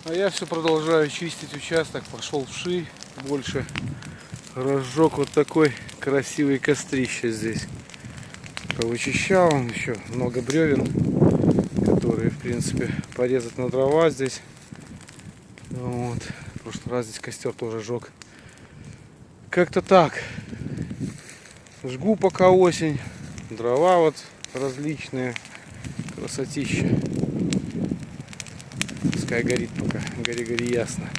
А я все продолжаю чистить участок, пошел вширь больше. Разжег вот такой красивый кострище здесь. Повычищал, еще много бревен, которые, в принципе, порезать на дрова здесь. Вот. В прошлый раз здесь костер тоже жег. Как-то так. Жгу пока осень. Дрова вот различные. Красотища. Пускай горит пока. Гори, гори, ясно.